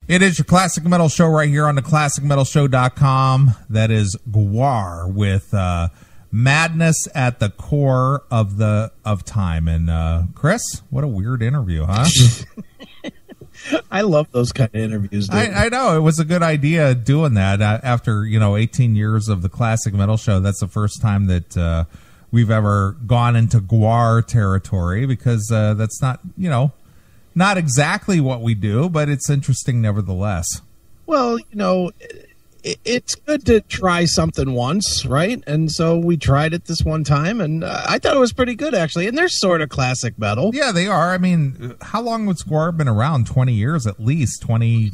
It is your Classic Metal Show right here on the ClassicMetalShow.com. That is Gwar with Madness at the Core of Time. And Chris, what a weird interview, huh? I love those kind of interviews. I know. It was a good idea doing that after, 18 years of the Classic Metal Show. That's the first time that we've ever gone into Gwar territory because that's not, not exactly what we do, but it's interesting nevertheless. Well, it's good to try something once, right? And so we tried it this one time, and I thought it was pretty good, actually. And they're sort of classic metal. Yeah, they are. I mean, how long has Gwar been around? 20 years at least, 20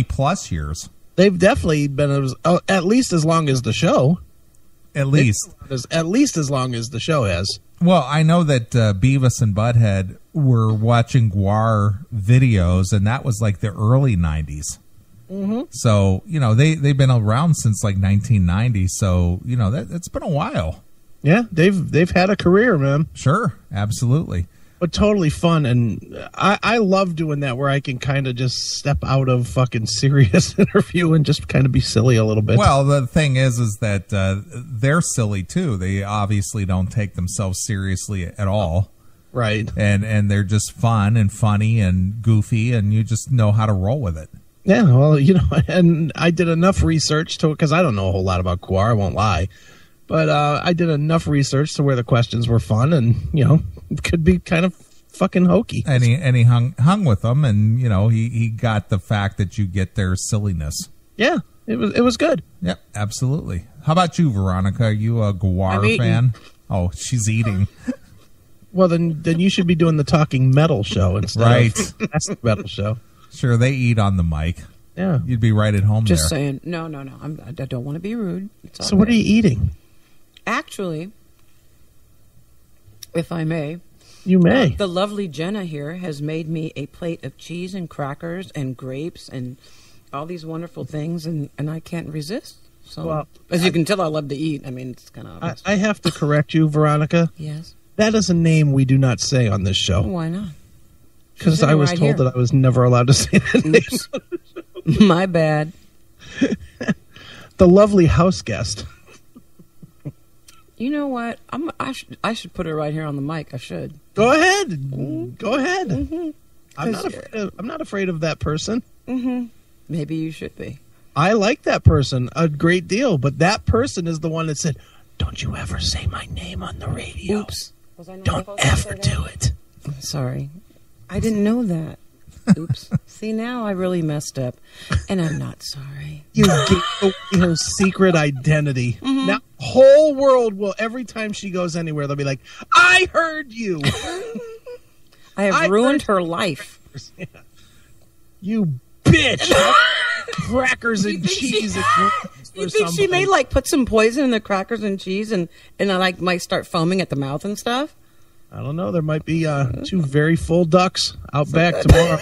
plus years. They've definitely been at least as long as the show. At least as long as the show has. Well, I know that Beavis and Butthead were watching Gwar videos, and that was like the early 90s. Mm-hmm. So, they've been around since like 1990. So, that's been a while. Yeah, they've had a career, man. Sure, absolutely. But totally fun, and I love doing that where I can kind of just step out of fucking serious interview and just kind of be silly a little bit. Well, the thing is that they're silly too. They obviously don't take themselves seriously at all. Right. And they're just fun and funny and goofy, and you just know how to roll with it. Yeah, well, and I did enough research because I don't know a whole lot about Gwar, I won't lie. But I did enough research to where the questions were fun and, it could be kind of fucking hokey. And he hung with them, and, he got the fact that you get their silliness. Yeah, it was good. Yep, absolutely. How about you, Veronica? Are you a Gwar fan? Oh, she's eating. Well, then you should be doing the Talking Metal Show instead of that's the metal show. Sure, they eat on the mic. Yeah. You'd be right at home Just there. saying. No. I don't want to be rude. So what are you eating? Actually, if I may. You may. The lovely Jenna here has made me a plate of cheese and crackers and grapes and all these wonderful things, and I can't resist. So, well, as you can tell, I love to eat. I mean, it's kind of obvious. I have to correct you, Veronica. Yes. That is a name we do not say on this show. Why not? Because I was told that I was never allowed to say that name. My bad. The lovely house guest. You know what? I should put it right here on the mic. I should. Go ahead. Mm-hmm. Go ahead. Mm-hmm. I'm not afraid of that person. Mm-hmm. Maybe you should be. I like that person a great deal, but that person is the one that said, "Don't you ever say my name on the radio. Oops. Don't ever do it." I'm sorry. I didn't know that. Oops. See, now I really messed up, and I'm not sorry. You gave away her secret identity. Mm-hmm. Now, the whole world will, every time she goes anywhere, they'll be like, "I heard you." I have ruined her life. Yeah. You bitch. Crackers and cheese. You think she may put some poison in the crackers and cheese, and I might start foaming at the mouth and stuff? I don't know. There might be two very full ducks out back tomorrow.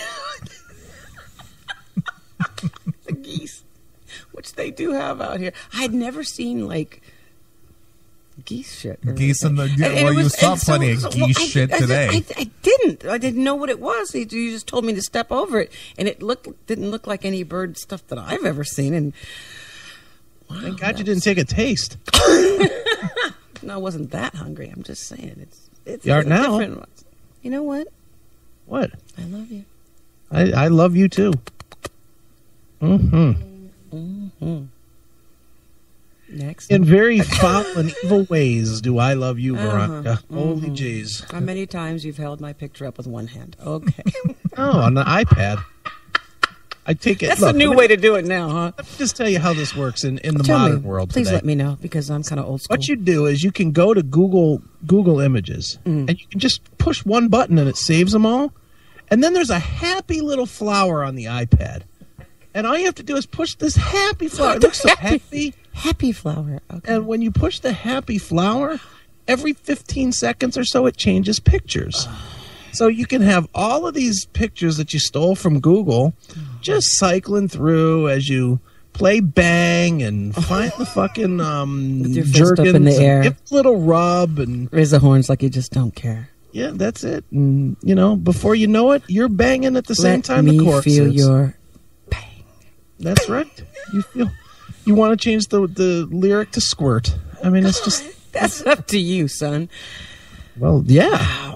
The geese, which they do have out here. I'd never seen geese shit. Geese in the you saw plenty of geese shit today. I didn't. I didn't know what it was. You just told me to step over it, and it didn't look like any bird stuff that I've ever seen. And wow, thank God you didn't take a taste. No, I wasn't that hungry. I'm just saying it's you are now. You know what? What? I love you. I love you too. Mm-hmm. Mm-hmm. Next. In very foul and evil ways do I love you, Veronica. Mm-hmm. Holy jeez. How many times you've held my picture up with one hand? Okay. Oh, on the iPad. I take it. That's a new way to do it now, huh? Let me just tell you how this works in the modern world Please today. let me know, because I'm kind of old school. What you do is you can go to Google Images, and you can just push one button and it saves them all. And then there's a happy little flower on the iPad. And all you have to do is push this happy flower. It looks so happy. Happy flower. Okay. And when you push the happy flower, every 15 seconds or so it changes pictures. So you can have all of these pictures that you stole from Google just cycling through as you play bang and find the fucking with your fist up in the air. Give a little rub and raise the horns like you just don't care. Yeah, that's it. And, before you know it, you're banging at the same time the chorus Let me feel is. your pain. That's right. You want to change the lyric to squirt. I mean, it's just... That's up to you, son. Well, yeah.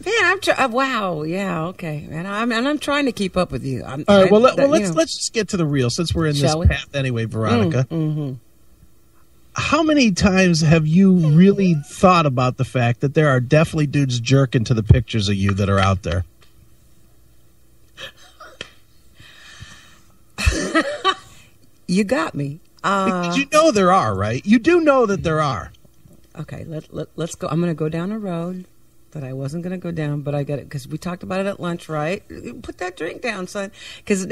Man, wow, yeah, okay, and I'm trying to keep up with you. All right, let's just get to the real, since we're in this path anyway, Veronica. How many times have you really thought about the fact that there are definitely dudes jerking to the pictures of you that are out there? You got me. Because you know there are, right? You do know that there are. Okay, let's go. I'm going to go down a road that I wasn't going to go down, but I get it because we talked about it at lunch, right? Put that drink down, son, because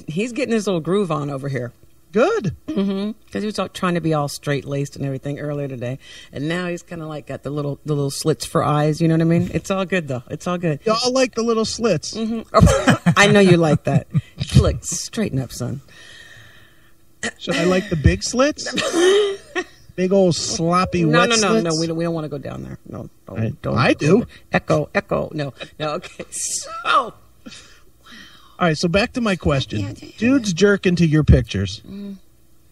he's getting his little groove on over here. Good. Because he was trying to be all straight laced and everything earlier today, and now he's kind of like got the little slits for eyes. You know what I mean? It's all good though. It's all good. Y'all like the little slits. I know you like that. Look, straighten up, son. Should I like the big slits? Big old sloppy wet slits? No. We don't want to go down there. No, don't. I do. Echo. No. Okay. So. Wow. All right, so back to my question. Yeah. Dudes jerk into your pictures.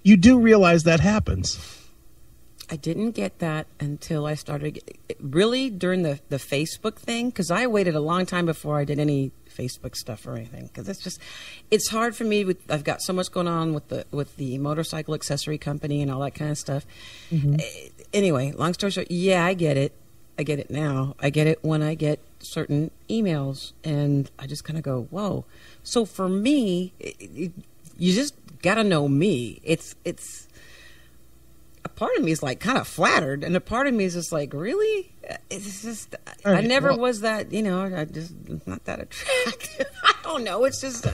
You do realize that happens. I didn't get that until I started, really during the Facebook thing, because I waited a long time before I did any Facebook stuff or anything, because it's hard for me. I've got so much going on with the motorcycle accessory company and all that kind of stuff. Anyway, long story short, yeah, I get it. I get it now. I get it when I get certain emails, and I just kind of go, whoa. So for me, you just got to know me. It's a part of me is like kind of flattered, and a part of me is just like, really? It's just I never was that, I just not that attractive. I don't know. It's just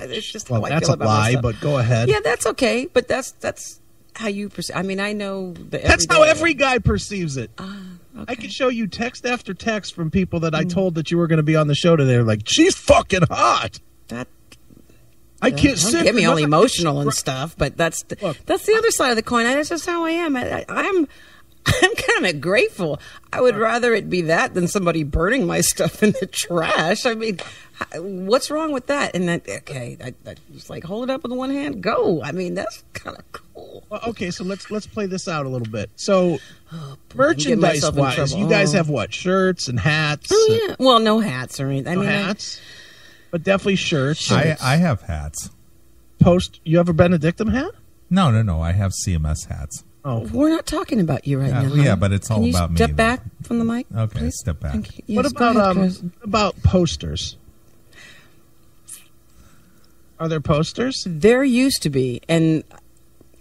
well, how that's I feel a lie, myself. but go ahead. Yeah, that's okay, but that's how you perceive. I mean, I know that's how every guy perceives it. Okay. I can show you text after text from people that I told that you were going to be on the show today. They're like, she's fucking hot. I can't sit. Don't get me all emotional and stuff, but that's the other side of the coin. That's just how I am. I'm kind of grateful. I would rather it be that than somebody burning my stuff in the trash. I mean, what's wrong with that? And I just like hold it up with one hand, go. I mean, that's kind of cool. Well, okay, so let's play this out a little bit. So, merchandise wise, you guys have what? Shirts and hats? Oh yeah. Well, no hats or anything. Hats. But definitely shirts. I have hats. You have a Benedictum hat? No. I have CMS hats. Oh, we're not talking about you right now. Yeah, but it's all about me. Step back from the mic. Okay, please? step back. Yes, what about posters? Are there posters? There used to be, and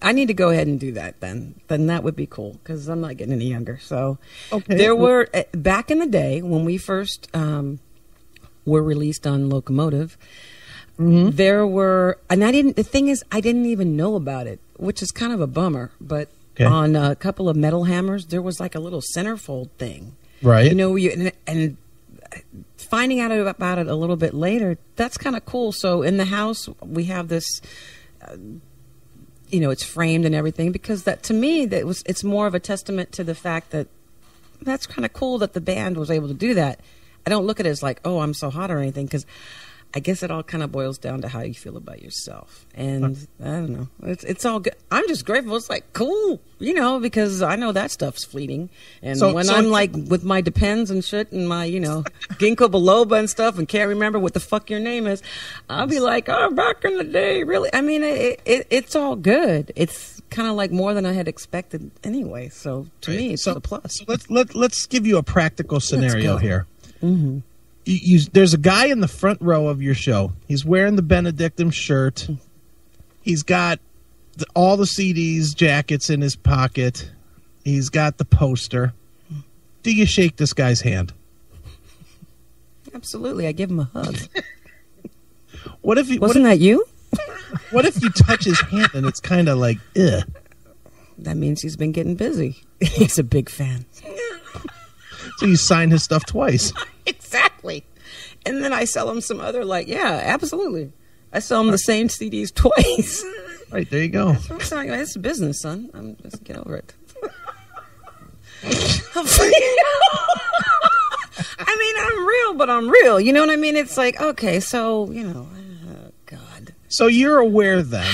I need to go ahead and do that. Then that would be cool because I'm not getting any younger. So there were back in the day when we first. Were released on Locomotive. There were, and the thing is, I didn't even know about it, which is kind of a bummer. But on a couple of Metal Hammers, there was like a little centerfold thing, right? And finding out about it a little bit later, that's kind of cool. So in the house, we have this, it's framed and everything because that to me it's more of a testament to the fact that that's kind of cool that the band was able to do that. I don't look at it as like, oh, I'm so hot or anything, because I guess it all kind of boils down to how you feel about yourself. And I don't know. It's all good. I'm just grateful. It's like, cool, because I know that stuff's fleeting. And when I'm like with my Depends and shit and my, ginkgo biloba and stuff and can't remember what the fuck your name is, I'll be like, oh, back in the day, really? I mean, it's all good. It's kind of like more than I had expected anyway. So to me, it's a plus. So let's give you a practical scenario here. There's a guy in the front row of your show. He's wearing the Benedictum shirt. He's got all the CDs, jackets in his pocket. He's got the poster. Do you shake this guy's hand? Absolutely. I give him a hug. Wasn't that you? What if you touch his hand and it's kind of like, ugh? That means he's been getting busy. He's a big fan. So you sign his stuff twice. Exactly. And then I sell him some other, absolutely. I sell him the same CDs twice. Right, there you go. It's business, son. Just get over it. I mean, I'm real, but I'm real. You know what I mean? It's like, okay, so, God. So you're aware then.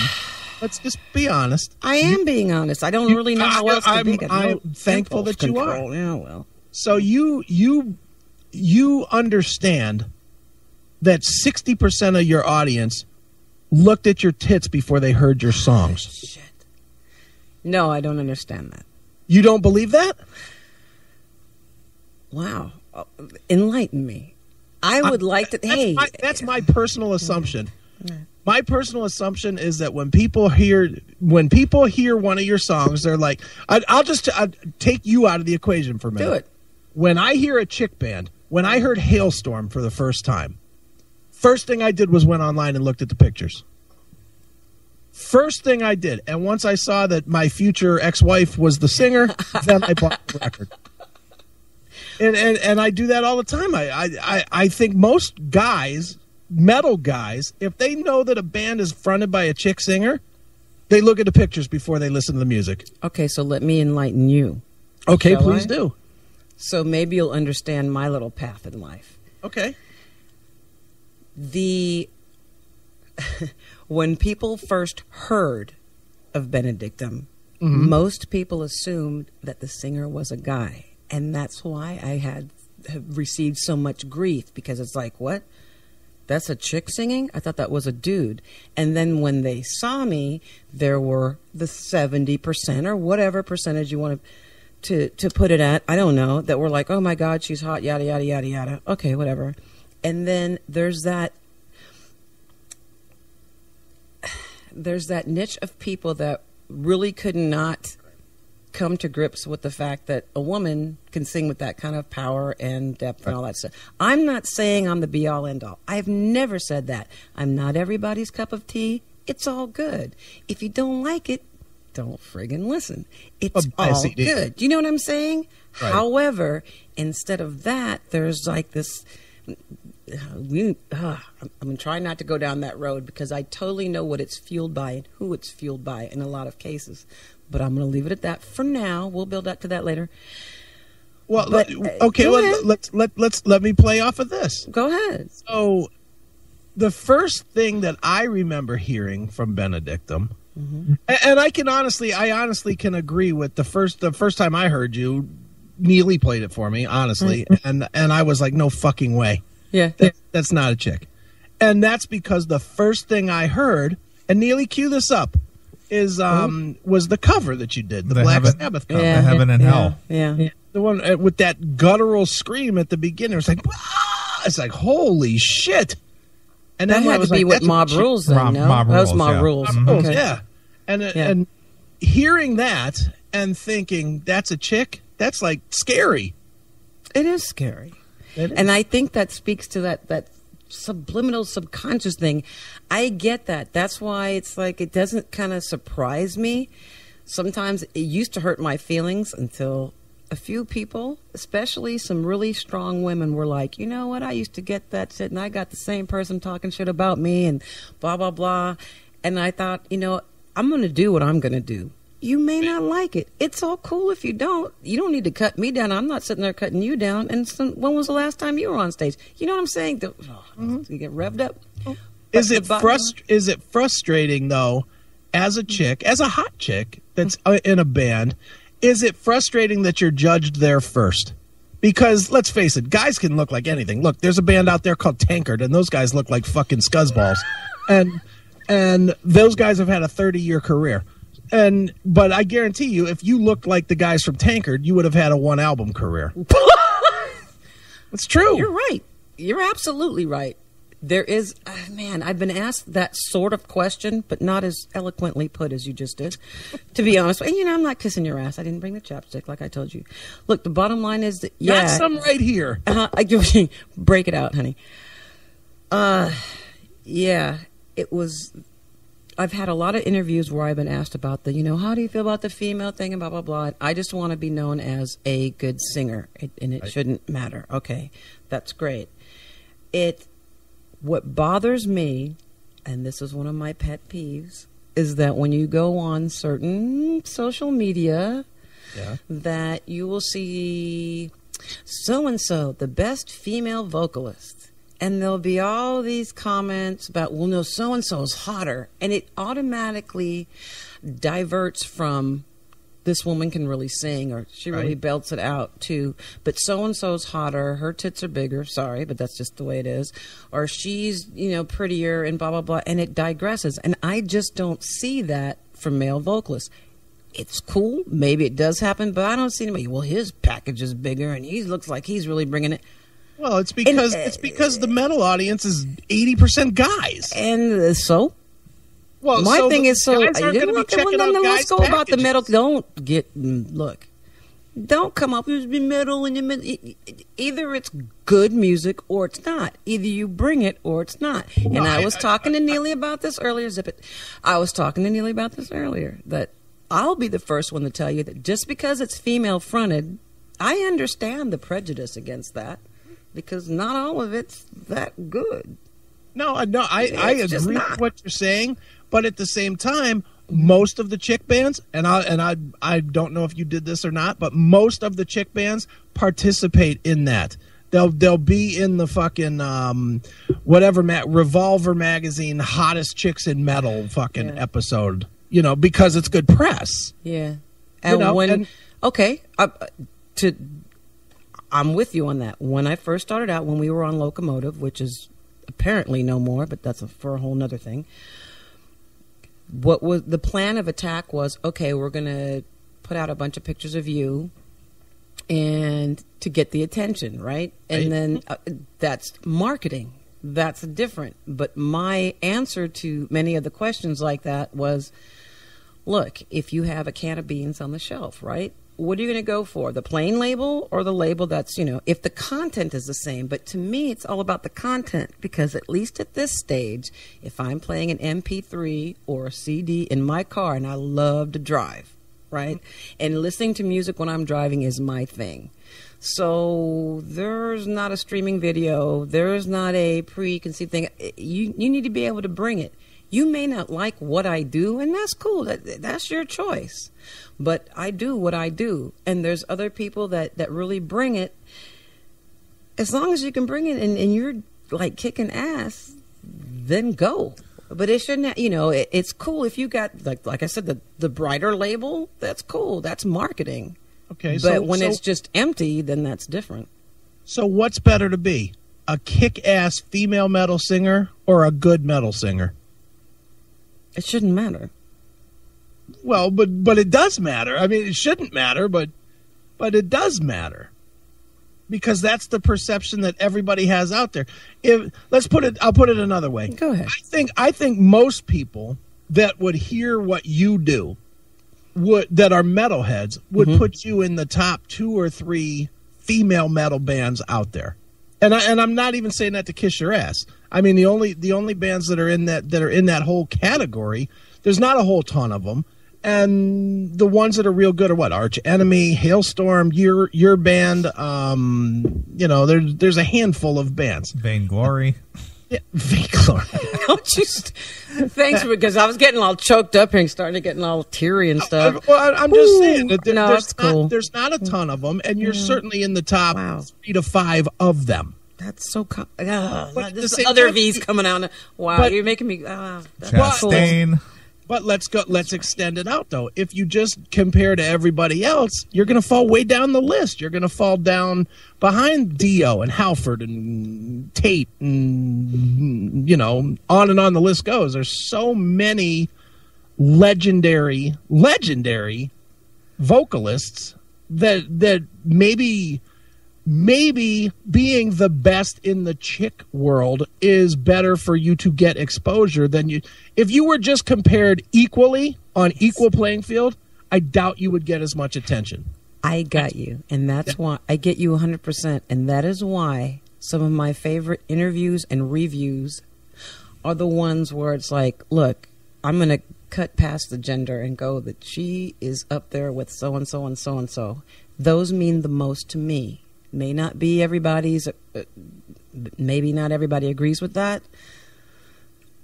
Let's just be honest. I am being honest. I don't really know how else to be. I'm thankful that you are. Yeah, well. So you understand that 60% of your audience looked at your tits before they heard your songs. Shit. No, I don't understand that. You don't believe that? Wow. Enlighten me. I would like to. That's my personal assumption. My personal assumption is that when people hear one of your songs, they're like, I'll take you out of the equation for a minute. Do it. When I hear a chick band, when I heard Hailstorm for the first time, first thing I did was went online and looked at the pictures. First thing I did, and once I saw that my future ex-wife was the singer, then I bought the record. And I do that all the time. I think most guys, metal guys, if they know that a band is fronted by a chick singer, they look at the pictures before they listen to the music. Okay, so let me enlighten you. Okay, please do. So maybe you'll understand my little path in life. Okay. When people first heard of Benedictum, most people assumed that the singer was a guy. And that's why I have received so much grief, because it's like, what? That's a chick singing? I thought that was a dude. And then when they saw me, there were the 70% or whatever percentage you want to put it at, I don't know, that were like, oh my God, she's hot, yada, yada, yada, yada. Okay, whatever. And then there's that niche of people that really could not come to grips with the fact that a woman can sing with that kind of power and depth and all that stuff. I'm not saying I'm the be-all, end-all. I've never said that. I'm not everybody's cup of tea. It's all good. If you don't like it, don't friggin' listen. It's all good. Do you know what I'm saying? Right. However, instead of that, there's like this... I'm trying not to go down that road, because I totally know what it's fueled by and who it's fueled by in a lot of cases. But I'm going to leave it at that for now. We'll build up to that later. Well, okay. Let me play off of this. Go ahead. So, the first thing that I remember hearing from Benedictum, and I honestly can agree with the first time I heard you, Neeley played it for me, honestly, and I was like, no fucking way. Yeah, that's not a chick, and that's because the first thing I heard, and Neeley, cue this up, was the cover that you did, the Black Sabbath cover, the Heaven and Hell, the one with that guttural scream at the beginning. It's like, ah! It's like, holy shit! And that had to be with Mob Rules, then. No, that was Mob Rules. Okay. Yeah, and hearing that and thinking that's a chick, that's like scary. It is scary. And I think that speaks to that subliminal subconscious thing. I get that. That's why it's like it doesn't kind of surprise me. Sometimes it used to hurt my feelings until a few people, especially some really strong women, were like, you know what, I used to get that shit, and I got the same person talking shit about me and blah, blah, blah. And I thought, I'm going to do what I'm going to do. You may not like it. It's all cool if you don't. You don't need to cut me down. I'm not sitting there cutting you down. And when was the last time you were on stage? You know what I'm saying? You get revved up. Is it frustrating, though, as a chick, as a hot chick that's in a band, is it frustrating that you're judged there first? Because, let's face it, guys can look like anything. Look, there's a band out there called Tankard, and those guys look like fucking scuzzballs. and those guys have had a 30-year career. But I guarantee you, if you looked like the guys from Tankard, you would have had a one-album career. It's true. You're right. You're absolutely right. There is, man, I've been asked that sort of question, but not as eloquently put as you just did, to be honest. And, I'm not kissing your ass. I didn't bring the chapstick like I told you. Look, the bottom line is that, got some right here. Break it out, honey. It was... I've had a lot of interviews where I've been asked about how do you feel about the female thing and blah, blah, blah. I just want to be known as a good singer, and it shouldn't matter. Okay, that's great. What bothers me, and this is one of my pet peeves, is that when you go on certain social media, that you will see so-and-so, the best female vocalist. and there'll be all these comments about, well, no, so-and-so is hotter. And it automatically diverts from this woman can really sing, or she really belts it out, to, but so-and-so's hotter, her tits are bigger, sorry, but that's just the way it is. Or she's, prettier and blah, blah, blah. And it digresses. And I just don't see that from male vocalists. It's cool. Maybe it does happen, but I don't see anybody, well, his package is bigger and he looks like he's really bringing it. Well, it's because the metal audience is 80% guys. And so? Well, my thing is, so guys aren't going to be checking out let's guys' go packages. about the metal. Don't come up with metal in your middle. Either it's good music or it's not. Either you bring it or it's not. And I was talking to Neeley about this earlier. Zip it. I was talking to Neeley about this earlier, that I'll be the first one to tell you that just because it's female fronted, I understand the prejudice against that, because not all of it's that good. No, I agree with what you're saying, but at the same time, most of the chick bands, and I don't know if you did this or not, but most of the chick bands participate in that. They'll be in the fucking Revolver magazine hottest chicks in metal fucking episode, because it's good press. Yeah, and I'm with you on that. When I first started out, when we were on Locomotive, which is apparently no more, but that's for a whole nother thing. What was the plan of attack was, okay, we're going to put out a bunch of pictures of you and to get the attention, right? And then that's marketing. That's different. But my answer to many of the questions like that was, look, if you have a can of beans on the shelf, right? What are you going to go for? The plain label or the label that's, if the content is the same? But to me, it's all about the content, because at least at this stage, if I'm playing an MP3 or a CD in my car, and I love to drive, right? And listening to music when I'm driving is my thing. So there's not a streaming video. There's not a preconceived thing. You need to be able to bring it. You may not like what I do, and that's cool. That's your choice. But I do what I do. And there's other people that really bring it. As long as you can bring it and you're like kicking ass, then go. But it shouldn't, it's cool if you got, like I said, the brighter label, that's cool. That's marketing. Okay. But when it's just empty, then that's different. So what's better to be? A kick-ass female metal singer or a good metal singer? It shouldn't matter. Well, but it does matter. I mean, it shouldn't matter, but it does matter, because that's the perception that everybody has out there. I'll put it another way. Go ahead. I think most people that would hear what you do, that are metalheads, would put you in the top 2 or 3 female metal bands out there. And I'm not even saying that to kiss your ass. I mean, the only bands that are in that whole category, there's not a whole ton of them. And the ones that are real good are what? Arch Enemy, Hailstorm, your band. There's a handful of bands. Vainglory. Yeah, Vainglory. Thanks, because I was getting all choked up and starting to getting all teary and stuff. I'm just saying that that's cool. There's not a ton of them, and you're certainly in the top 3 to 5 of them. That's so this other V's coming out. Wow, you're making me. Chastain. Cool. But let's extend it out, though. If you just compare to everybody else, you're going to fall way down the list. You're going to fall down behind Dio and Halford and Tate, and on and on the list goes. There's so many legendary vocalists that maybe being the best in the chick world is better for you to get exposure than if you were just compared equally on equal playing field. I doubt you would get as much attention. I got you, and that's why I get you 100%, and that is why some of my favorite interviews and reviews are the ones where it's like, look, I'm going to cut past the gender and go that she is up there with so and so and so and so. Those mean the most to me. May not be everybody's, maybe not everybody agrees with that,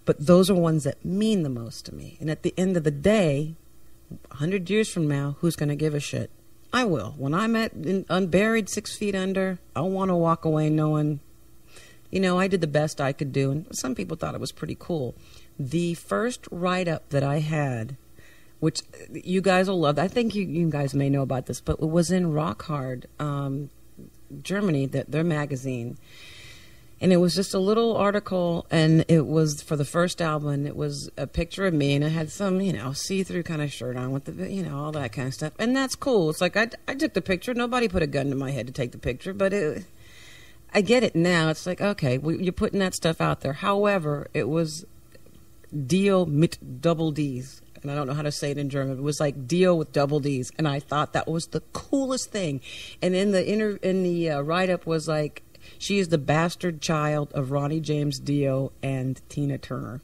but those are ones that mean the most to me. And at the end of the day, 100 years from now, who's going to give a shit? I will. When I'm unburied 6 feet under, I want to walk away knowing, I did the best I could do, and some people thought it was pretty cool. The first write-up that I had, which you guys will love, I think you guys may know about this, but it was in Rock Hard, Germany, their magazine. And it was just a little article, and it was for the first album, and it was a picture of me, and I had some, see-through kind of shirt on with the, all that kind of stuff. And that's cool. It's like I took the picture. Nobody put a gun to my head to take the picture, but I get it now. It's like, okay, you're putting that stuff out there. However, it was Dio mit double Ds. And I don't know how to say it in German. It was like Dio with double Ds. And I thought that was the coolest thing. And in the write-up was like, she is the bastard child of Ronnie James Dio and Tina Turner.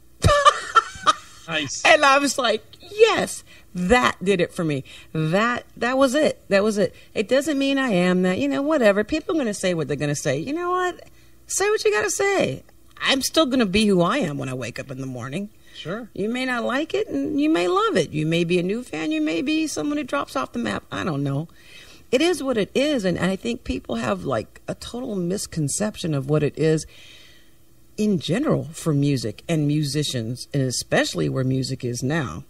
Nice. And I was like, yes, that did it for me. That was it. That was it. It doesn't mean I am that, whatever. People are going to say what they're going to say. You know what? Say what you got to say. I'm still going to be who I am when I wake up in the morning. Sure. You may not like it, and you may love it. You may be a new fan. You may be someone who drops off the map. I don't know. It is what it is, and I think people have like a total misconception of what it is in general for music and musicians, and especially where music is now.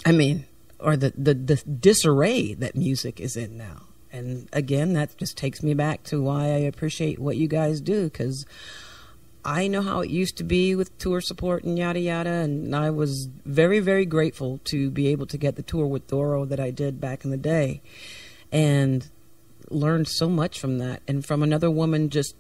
I mean, or the disarray that music is in now. And again, that just takes me back to why I appreciate what you guys do, because I know how it used to be with tour support and yada yada, and I was very, very grateful to be able to get the tour with Doro that I did back in the day, and learned so much from that, and from another woman just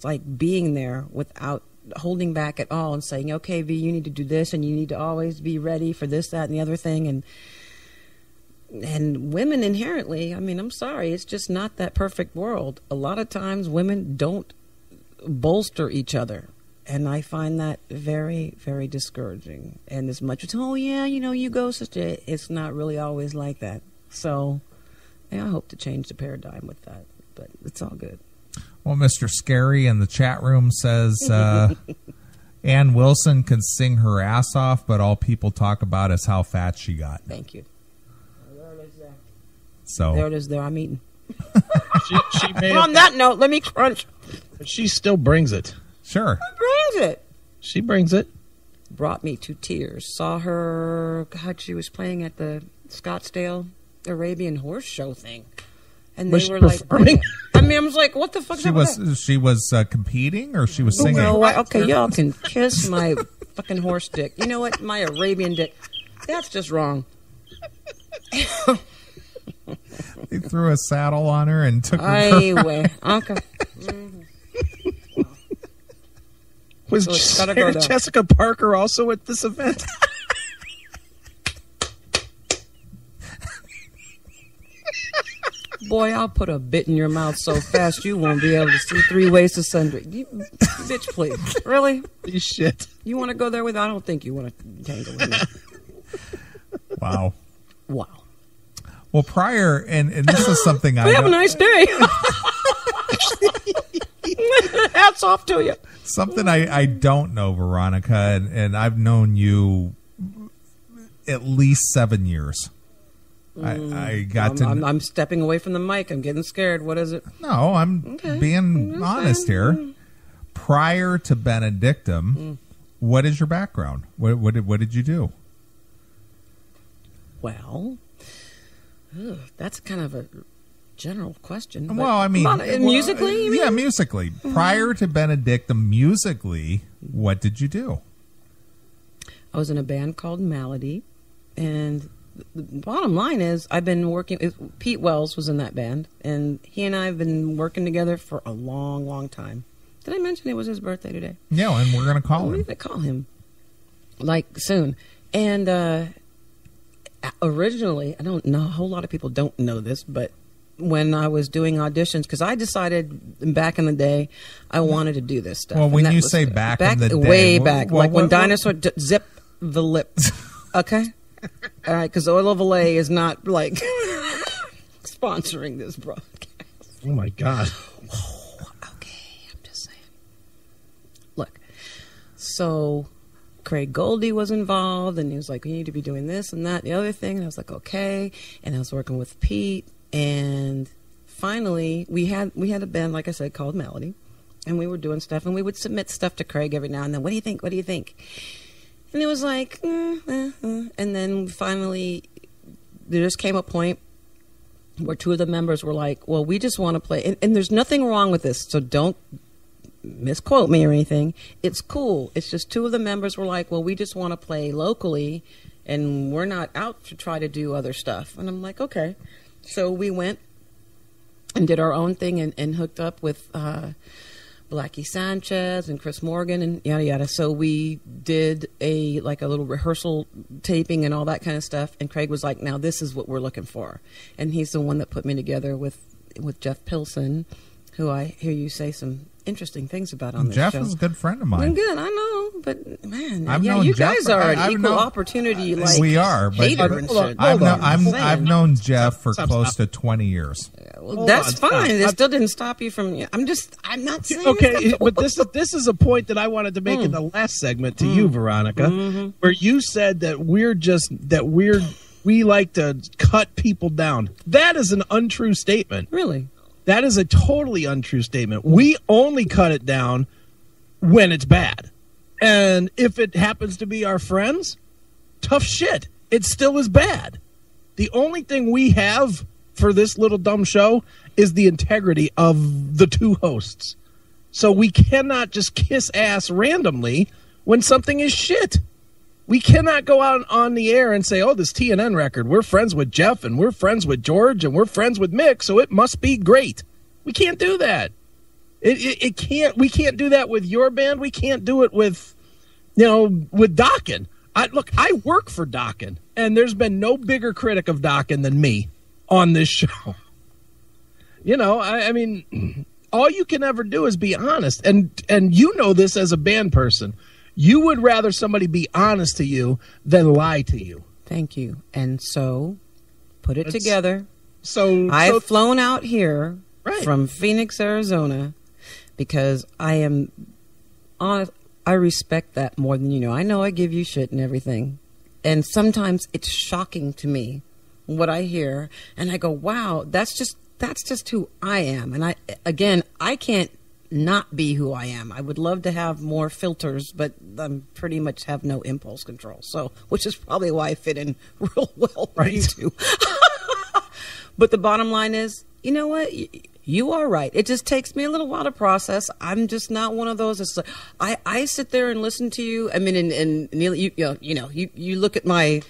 like being there without holding back at all and saying, okay, V, you need to do this, and you need to always be ready for this, that, and the other thing. And women inherently, I mean, I'm sorry, it's just not that perfect world. A lot of times women don't bolster each other, and I find that very, very discouraging. And as much as, oh yeah, you go sister, it's not really always like that. So I hope to change the paradigm with that, but it's all good. Well, Mr. Scary in the chat room says Ann Wilson can sing her ass off, but all people talk about is how fat she got. Thank you. There it is there. So there it is there. I'm eating. she may on that note, let me crunch. But she still brings it. Sure. She brings it. She brings it. Brought me to tears. Saw her, God, she was playing at the Scottsdale Arabian Horse Show thing. And they were performing? Like, I mean, I was like, what the fuck is that? She was competing, or she was singing? Okay, y'all can kiss my fucking horse dick. You know what? My Arabian dick. That's just wrong. They threw a saddle on her and took her. Anyway, okay. Mm-hmm. Was Jessica Parker also at this event? Boy, I'll put a bit in your mouth so fast you won't be able to see 3 ways to Sunday. Bitch, please. Really? Shit. You want to go there with? I don't think you want to tangle with me. Wow. Well, prior, and this is something I have a nice day. Hats off to you. Something I don't know, Veronica, and I've known you at least 7 years. I'm stepping away from the mic. I'm getting scared. What is it? No, I'm being honest here. Prior to Benedictum, what is your background? What did you do? Well, that's kind of a general question. Well, I mean, musically, you mean? Yeah, musically. Prior to Benedictum, musically, what did you do? I was in a band called Malady, and the bottom line is I've been working. Pete Wells was in that band, and he and I have been working together for a long, long time. Did I mention it was his birthday today? Yeah, and we're going to call him. We're going to call him, like, soon. And originally, I don't know, a whole lot of people don't know this, but when I was doing auditions, because I decided back in the day I wanted to do this stuff. Well, when you say back in the day, way back, like when dinosaur zip the lip. Okay, all right, because Oil of Olay is not like sponsoring this broadcast. Oh my God. Okay, I'm just saying. Look, so Craig Goldie was involved, and he was like, "We need to be doing this and that, and the other thing." And I was like, "Okay," and I was working with Pete. And finally, we had a band, like I said, called Melody. and we were doing stuff, and we would submit stuff to Craig every now and then. What do you think? What do you think? And it was like, and then finally, there just came a point where two of the members were like, well, we just want to play. And there's nothing wrong with this, so don't misquote me or anything. It's cool. It's just two of the members were like, well, we just want to play locally, and we're not out to try to do other stuff. And I'm like, okay. So we went and did our own thing and hooked up with Blackie Sanchez and Chris Morgan and yada yada. So we did a little rehearsal taping and all that kind of stuff. And Craig was like, "Now this is what we're looking for." And he's the one that put me together with Jeff Pilson, who I hear you say some interesting things about on this show. Jeff is a good friend of mine. Good, I know, but man, you guys are an equal opportunity. Like we are, but I've known Jeff for close to 20 years. Well, that's fine. It still didn't stop you from. I'm not saying. Okay, but this is a point that I wanted to make in the last segment to you, Veronica, where you said that we like to cut people down. That is an untrue statement. Really? That is a totally untrue statement. We only cut it down when it's bad. And if it happens to be our friends, tough shit. It still is bad. The only thing we have for this little dumb show is the integrity of the two hosts. So we cannot just kiss ass randomly when something is shit. We cannot go out on the air and say, oh, this TNN record, we're friends with Jeff and we're friends with George and we're friends with Mick, so it must be great. We can't do that. We can't do that with your band. We can't do it with Dokken. I work for Dokken, and there's been no bigger critic of Dokken than me on this show. I mean, all you can ever do is be honest. And you know this as a band person. You would rather somebody be honest to you than lie to you. Thank you. And so, put it together. I've flown out here from Phoenix, Arizona, because I respect that more than you know. I know I give you shit and everything. And sometimes it's shocking to me what I hear. And I go, wow, that's just who I am. And I can't not be who I am. I would love to have more filters, but I pretty much have no impulse control. So, which is probably why I fit in real well with you two. But the bottom line is, you know what? You are right. It just takes me a little while to process. I'm just not one of those. It's like I sit there and listen to you. I mean, and Neeley, you look at my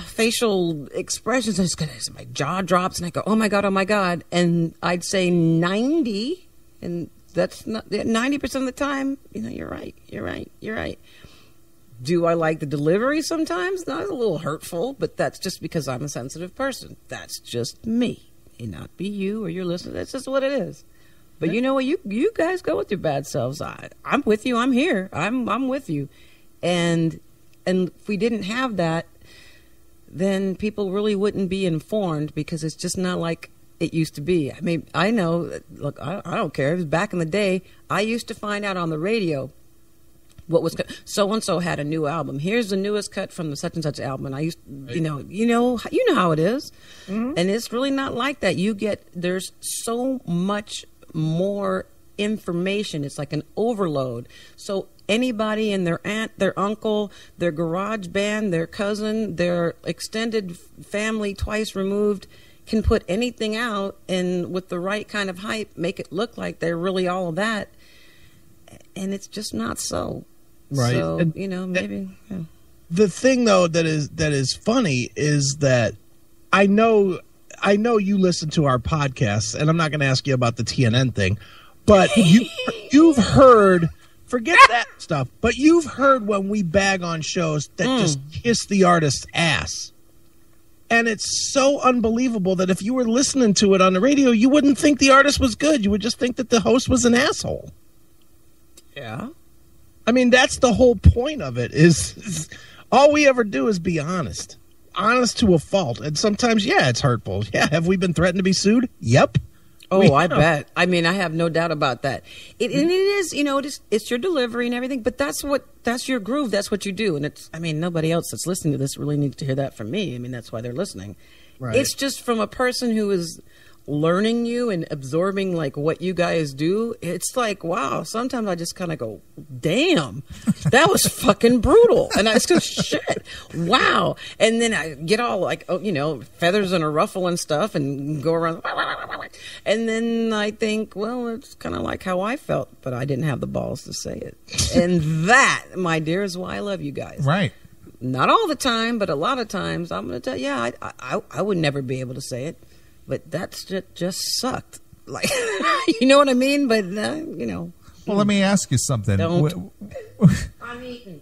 facial expressions, and my jaw drops, and I go, oh my god, and I'd say 90. And that's not 90% of the time. You're right. Do I like the delivery sometimes? No, it's a little hurtful, but that's just because I'm a sensitive person. That's just me. It may not be you or your listeners. That's just what it is. But you know what? You guys go with your bad selves. I'm with you. I'm here. I'm with you. And if we didn't have that, then people really wouldn't be informed, because it's just not like it used to be. I mean, I know, look, I don't care. It was back in the day. I used to find out on the radio what was so-and-so had a new album. Here's the newest cut from the such and such album. And I used, you know how it is. Mm-hmm. And it's really not like that. There's so much more information. It's like an overload. So anybody and their aunt, their uncle, their garage band, their cousin, their extended family twice removed can put anything out, and with the right kind of hype, make it look like they're really all of that. And it's just not so. Right. So, maybe. Yeah. The thing, though, that is funny is that I know you listen to our podcasts, and I'm not going to ask you about the TNN thing, but you've heard, forget that stuff, but you've heard when we bag on shows that just kiss the artist's ass. And it's so unbelievable that if you were listening to it on the radio, you wouldn't think the artist was good. You would just think that the host was an asshole. Yeah. I mean, that's the whole point of it, is all we ever do is be honest. Honest to a fault. And sometimes, it's hurtful. Yeah, have we been threatened to be sued? Yep. Oh, I bet. I mean, I have no doubt about that. And it is, it's your delivery and everything, but that's your groove. That's what you do. And nobody else that's listening to this really needs to hear that from me. I mean, that's why they're listening. Right. It's just from a person who is learning you and absorbing like what you guys do, it's like, wow, sometimes I just kind of go, damn, that was fucking brutal. And I just go, shit, wow. And then I get all like, oh, you know, feathers in a ruffle and stuff and go around. And then I think, well, it's kind of like how I felt, but I didn't have the balls to say it. And that, my dear, is why I love you guys. Right. Not all the time, but a lot of times I'm going to tell you, yeah, I would never be able to say it. But that's just sucked. Like, you know what I mean? But, you know. Well, let me ask you something. Don't. I'm eating.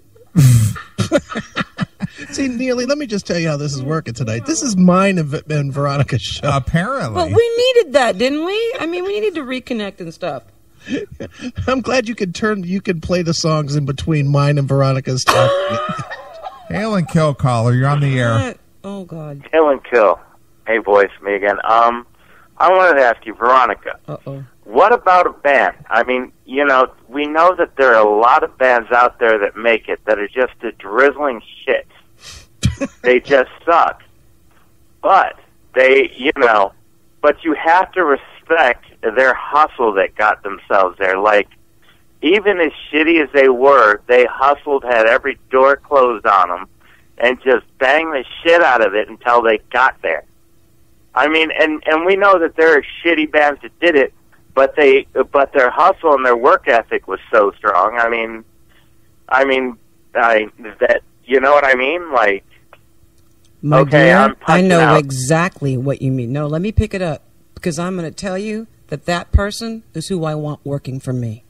See, Neeley, let me just tell you how this is working tonight. This is mine and Veronica's show. Apparently. But we needed that, didn't we? I mean, we needed to reconnect and stuff. I'm glad you could play the songs in between mine and Veronica's talk. Hail and kill, caller. You're on the air. Oh, God. Hail and kill. Hey, boys, me again. I wanted to ask you, Veronica, what about a band? I mean, you know, we know that there are a lot of bands out there that make it that are just a drizzling shit. They just suck. But they, you know, but you have to respect their hustle that got themselves there. Like, even as shitty as they were, they hustled, had every door closed on them, and just banged the shit out of it until they got there. I mean, and we know that there are shitty bands that did it, but their hustle and their work ethic was so strong. I mean, that, you know what I mean? Like, my okay, dear, I know out. exactly what you mean. No, let me pick it up, because I'm going to tell you that person is who I want working for me.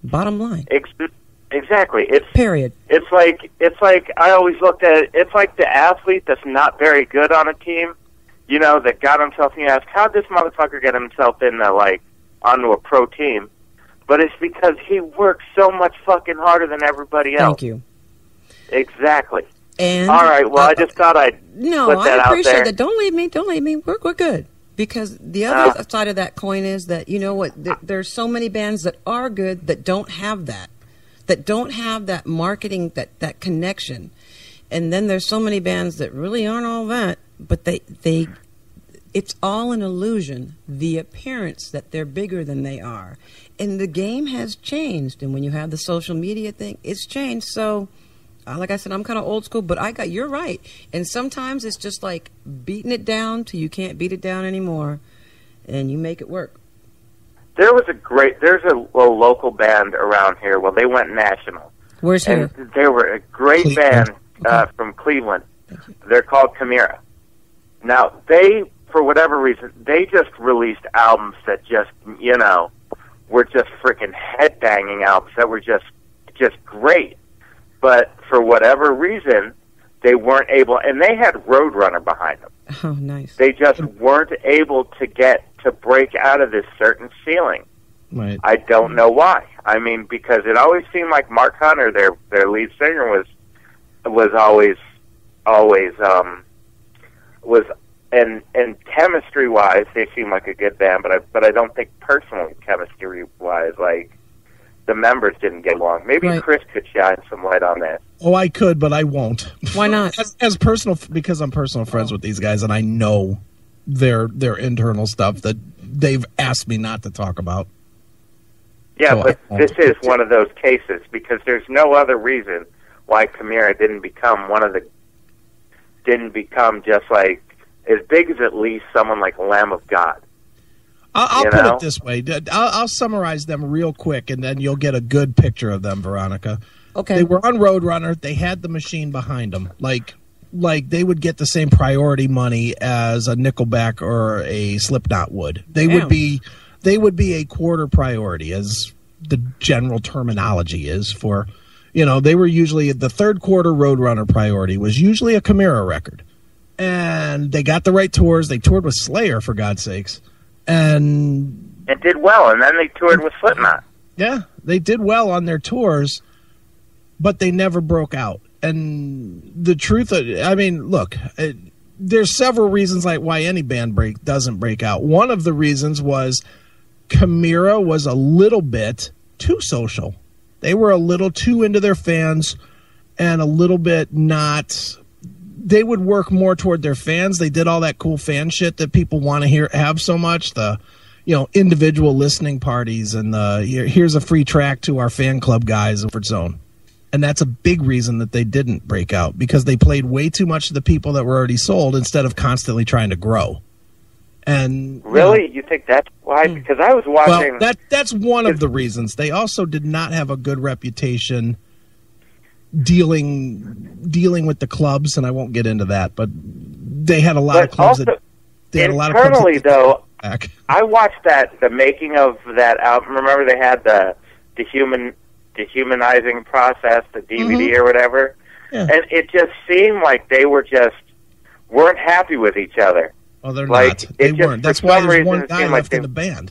Bottom line. Exactly. It's period. It's like I always looked at it. It's like the athlete that's not very good on a team, you know, that got himself, and you ask, how'd this motherfucker get himself onto a pro team? But it's because he works so much fucking harder than everybody else. Thank you. Exactly. And all right, well, I just thought I'd put that out there. I appreciate that. Don't leave me. We're good. Because the other side of that coin is that, you know what, there's so many bands that are good that don't have that marketing, that connection. And then there's so many bands that really aren't all that, but it's all an illusion, the appearance that they're bigger than they are. And the game has changed. And when you have the social media thing, it's changed. So, like I said, I'm kind of old school, but you're right. And sometimes it's just like beating it down till you can't beat it down anymore, and you make it work. There's a local band around here. Well, they went national. Where's here? They were a great band from Cleveland. They're called Chimera. Now, they, for whatever reason, they just released albums that just, you know, were just freaking headbanging albums that were just great. But for whatever reason, they weren't able, and they had Roadrunner behind them. Oh, nice. They just weren't able to break out of this certain ceiling. Right. I don't know why. I mean, because it always seemed like Mark Hunter, their lead singer, was always and chemistry wise, they seem like a good band. But I don't think personally chemistry wise, like, the members didn't get along. Maybe right. Chris could shine some light on that. Oh, I could, but I won't. Why not? Because I'm personal friends with these guys, and I know their internal stuff that they've asked me not to talk about. Yeah, so but this is one of those cases, because there's no other reason why Chimera didn't become just like as big as at least someone like Lamb of God. I'll put it this way. I'll summarize them real quick, and then you'll get a good picture of them, Veronica. Okay. They were on Roadrunner. They had the machine behind them. Like they would get the same priority money as a Nickelback or a Slipknot would. They would be a quarter priority, as the general terminology is for, you know, they were usually the third quarter Roadrunner priority was usually a Chimera record. And they got the right tours. They toured with Slayer, for God's sakes. And it did well, and then they toured with Slipknot. Yeah, they did well on their tours, but they never broke out. And the truth, I mean, look, there's several reasons like why any band doesn't break out. One of the reasons was Chimera was a little bit too social. They were a little too into their fans and a little bit not they would work more toward their fans. They did all that cool fan shit that people want to have so much. The, individual listening parties and here's a free track to our fan club guys in Comfort Zone. And that's a big reason that they didn't break out, because they played way too much to the people that were already sold instead of constantly trying to grow. And really, you think that's why? Because I was watching. Well, that's one of the reasons. They also did not have a good reputation dealing with the clubs, and I won't get into that, but they had a lot of clubs that they had a lot of clubs internally, though. I watched the making of that album. Remember, they had the dehumanizing process, the DVD or whatever, and it just seemed like they weren't happy with each other. Oh, they're not. They weren't. That's why there's one guy left in the band.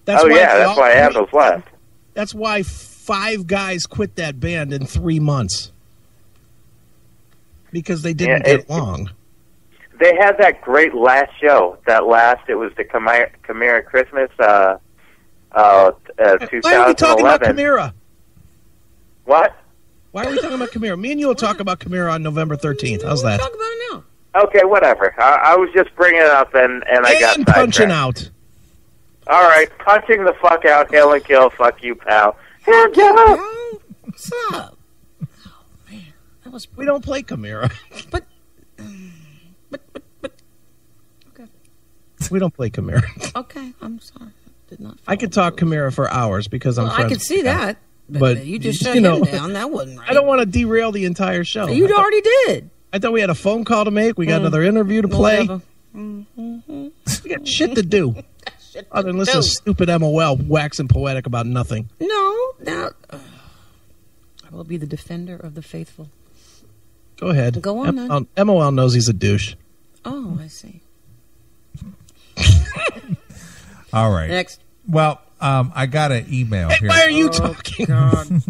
That's why Anvil's left. That's why 5 guys quit that band in 3 months. Because they didn't get along. They had that great last show. It was the Chimera Christmas 2011. Why are we talking about Chimera? What? Why are we talking about Chimera? Me and you will talk about Chimera on November 13th. How's that? Talk about it now. Okay, whatever. I was just bringing it up, and I got sidetracked. Punching out. All right, punching the fuck out, hail and kill, fuck you, pal. Hail Joe. What's up? Oh man, that was. We don't play Chimera. But. Okay. We don't play Chimera. Okay, I'm sorry. Did not. I could talk Chimera for hours because I'm friends. I could see that, but you just shut him down. That wasn't right. I don't want to derail the entire show. You already did. I thought we had a phone call to make. We got another interview to play. We got shit to do. Other than listen to stupid MOL waxing poetic about nothing. No. I will be the defender of the faithful. Go ahead. Go on, then. MOL knows he's a douche. Oh, I see. All right. Next. Well, I got an email here. Why are you talking? God.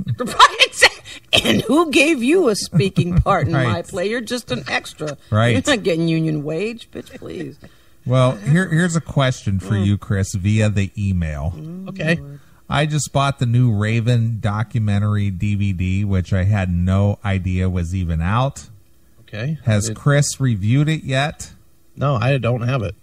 And who gave you a speaking part in my play? You're just an extra. Right. You're not getting union wage, bitch, please. Well, here's a question for you, Chris, via the email. Okay. I just bought the new Raven documentary DVD, which I had no idea was even out. Okay. Has Chris reviewed it yet? No, I don't have it.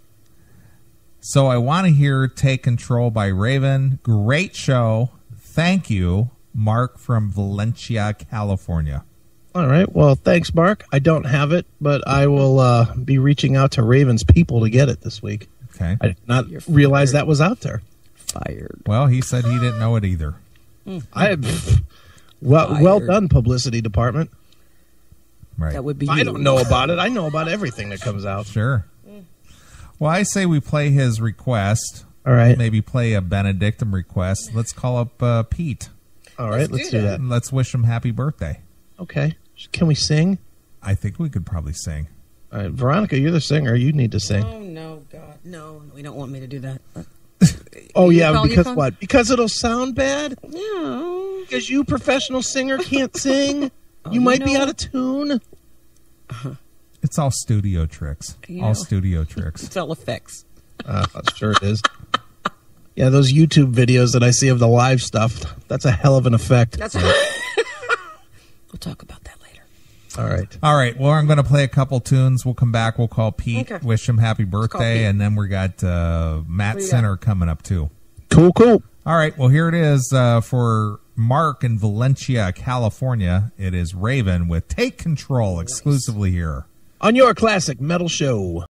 So I want to hear Take Control by Raven. Great show. Thank you, Mark from Valencia, California. All right. Well, thanks, Mark. I don't have it, but I will be reaching out to Raven's people to get it this week. Okay. I did not realize that was out there. Fired. Well, he said he didn't know it either. Well done, publicity department. Right. That would be. I don't know about it. I know about everything that comes out. Sure. Well, I say we play his request. All right. Maybe play a Benedictum request. Let's call up Pete. All right. Let's do that. Let's wish him happy birthday. Okay. Can we sing? I think we could probably sing. All right. Veronica, you're the singer. You need to sing. Oh, no, God. No, we don't want me to do that. Oh, yeah. Because what? Because it'll sound bad? No. Because you, professional singer, can't sing? You might be out of tune? It's all studio tricks. All studio tricks. It's all effects. Sure it is. Yeah, those YouTube videos that I see of the live stuff, that's a hell of an effect. That's we'll talk about that later. All right. All right. Well, I'm going to play a couple tunes. We'll come back. We'll call Pete, wish him happy birthday, and then we got Matt Center coming up, too. Cool. All right. Well, here it is for Mark in Valencia, California. It is Raven with Take Control exclusively here. On your classic metal show.